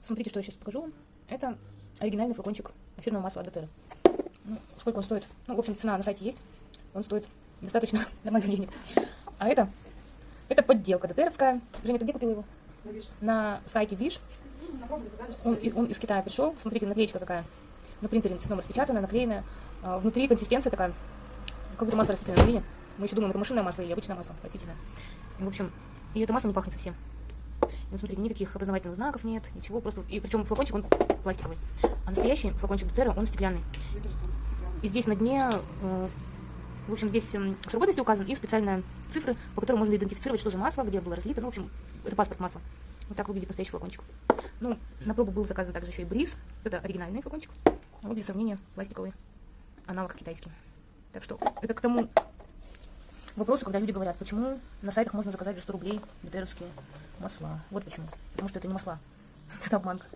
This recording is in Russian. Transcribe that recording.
Смотрите, что я сейчас покажу вам. Это оригинальный флакончик эфирного масла от доTERRA. Ну, сколько он стоит? Ну, в общем, цена на сайте есть. Он стоит достаточно нормальных денег. А это подделка доTERRовская. Женя, ты где купила его? На сайте Wish. Он из Китая пришел. Смотрите, наклеечка какая. На принтере на цветном распечатанная, наклеенная. Внутри консистенция такая, как будто масло растительное наклеение. Мы еще думаем, это машинное масло или обычное масло растительное. В общем, и это масло не пахнет совсем. И вот смотрите, никаких опознавательных знаков нет, ничего, просто... И причем флакончик, он пластиковый. А настоящий флакончик доTERRA, он стеклянный. И здесь на дне, в общем, здесь срок годности указан и специальные цифры, по которым можно идентифицировать, что за масло, где было разлито. Ну, в общем, это паспорт масла. Вот так выглядит настоящий флакончик. Ну, на пробу был заказан также еще и бриз. Это оригинальный флакончик. А вот для сравнения пластиковый аналог китайский. Так что это к тому вопросу, когда люди говорят, почему на сайтах можно заказать за 100 рублей доTERRовские масла. Вот почему. Потому что это не масла. Это обманка.